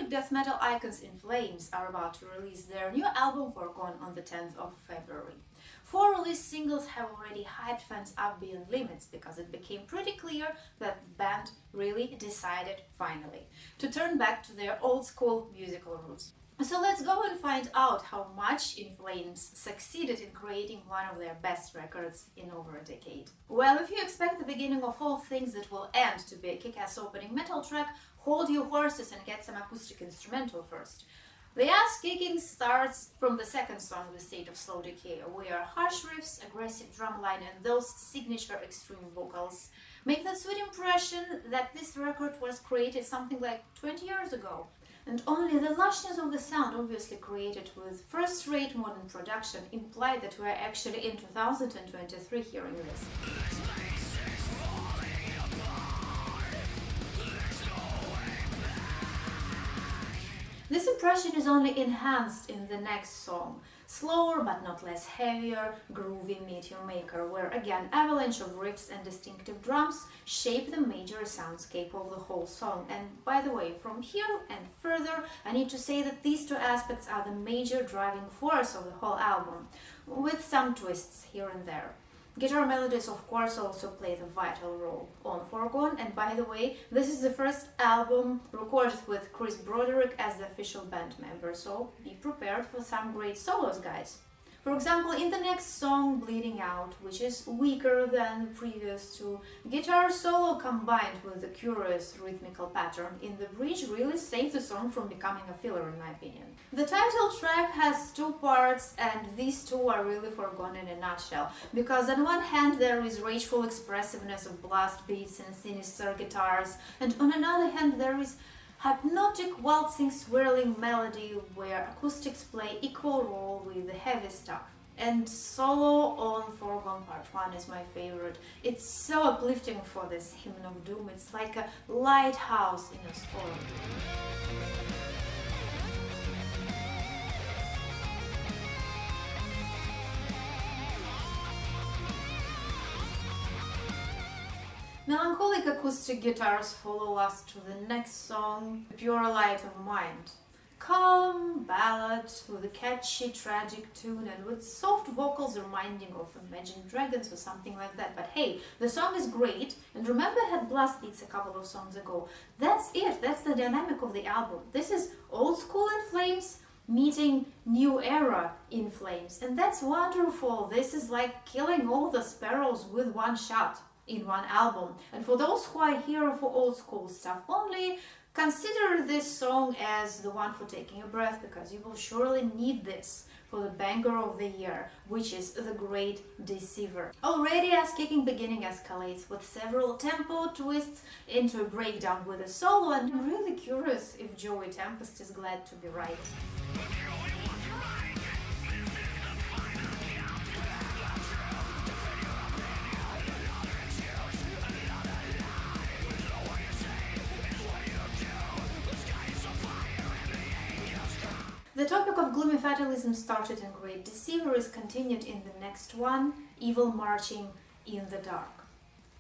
Nordic death metal icons In Flames are about to release their new album Foregone on the 10th of February. 4 released singles have already hyped fans up beyond limits because it became pretty clear that the band really decided, finally, to turn back to their old-school musical roots. So let's go and find out how much In Flames succeeded in creating one of their best records in over a decade. Well, if you expect the beginning of all things that will end to be a kick-ass opening metal track, hold your horses and get some acoustic instrumental first. The ass-kicking starts from the second song, The State of Slow Decay, where harsh riffs, aggressive drumline and those signature extreme vocals make that sweet impression that this record was created something like 20 years ago. And only the lushness of the sound, obviously created with first-rate modern production, imply that we are actually in 2023 hearing this. This impression is only enhanced in the next song, slower but not less heavier, groovy Meteor Maker, where again avalanche of riffs and distinctive drums shape the major soundscape of the whole song. And by the way, from here and further, I need to say that these two aspects are the major driving force of the whole album, with some twists here and there. Guitar melodies, of course, also play the vital role on Foregone, and by the way, this is the first album recorded with Chris Broderick as the official band member, so be prepared for some great solos, guys. For example, in the next song, Bleeding Out, which is weaker than the previous two, guitar solo combined with a curious rhythmical pattern in the bridge really saved the song from becoming a filler, in my opinion. The title track has two parts, and these two are really Foregone in a nutshell, because on one hand there is rageful expressiveness of blast beats and sinister guitars, and on another hand there is hypnotic, waltzing, swirling melody where acoustics play equal role with the heavy stuff. And solo on Foregone Part 1 is my favorite. It's so uplifting for this hymn of doom. It's like a lighthouse in a storm. Melancholic acoustic guitars follow us to the next song, Pure Light of Mind. Calm ballad with a catchy, tragic tune and with soft vocals reminding of Imagine Dragons or something like that. But hey, the song is great, and remember it had blast beats a couple of songs ago. That's it, that's the dynamic of the album. This is old school In Flames meeting new era In Flames, and that's wonderful. This is like killing all the sparrows with one shot in one album. And for those who are here for old school stuff only, consider this song as the one for taking a breath, because you will surely need this for the banger of the year, which is The Great Deceiver. Already ass-kicking beginning escalates with several tempo twists into a breakdown with a solo, and I'm really curious if Joey Tempest is glad to be right. The topic of gloomy fatalism started in Great Deceiver is continued in the next one, Evil Marching in the Dark.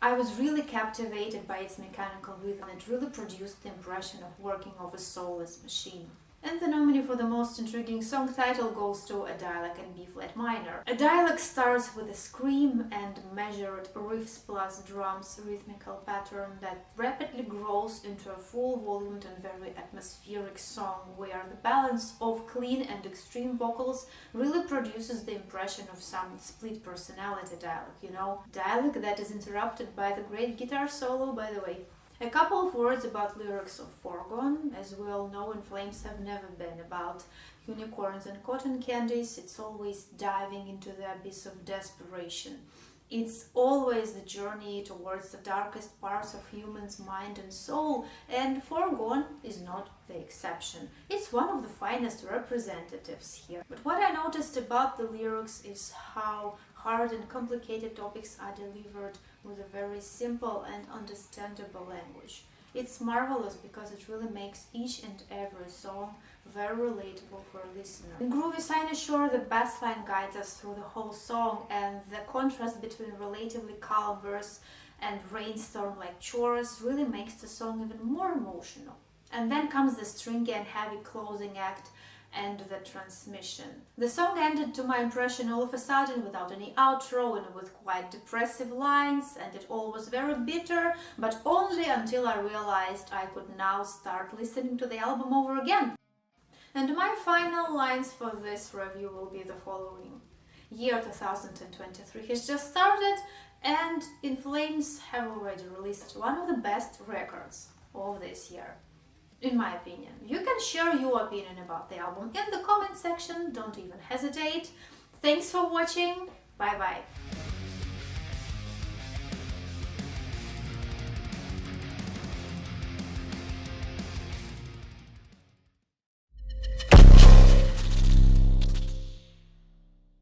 I was really captivated by its mechanical rhythm, and it really produced the impression of working of a soulless machine. And the nominee for the most intriguing song title goes to A Dialogue in B-flat minor. A Dialogue starts with a scream and measured riffs plus drums rhythmical pattern that rapidly grows into a full-volumed and very atmospheric song where the balance of clean and extreme vocals really produces the impression of some split personality dialogue, you know? Dialogue that is interrupted by the great guitar solo, by the way. A couple of words about lyrics of Foregone. As we all know, In Flames have never been about unicorns and cotton candies. It's always diving into the abyss of desperation. It's always the journey towards the darkest parts of humans' mind and soul, and Foregone is not the exception. It's one of the finest representatives here. But what I noticed about the lyrics is how hard and complicated topics are delivered with a very simple and understandable language. It's marvelous because it really makes each and every song very relatable for a listener. In Groovy Cynosure, the bass line guides us through the whole song, and the contrast between relatively calm verse and rainstorm-like chorus really makes the song even more emotional. And then comes the stringy and heavy closing act and the transmission. The song ended, to my impression, all of a sudden without any outro and with quite depressive lines, and it all was very bitter, but only until I realized I could now start listening to the album over again. And my final lines for this review will be the following. Year 2023 has just started, and In Flames have already released one of the best records of this year, in my opinion. You can share your opinion about the album in the comment section, don't even hesitate. Thanks for watching, bye bye.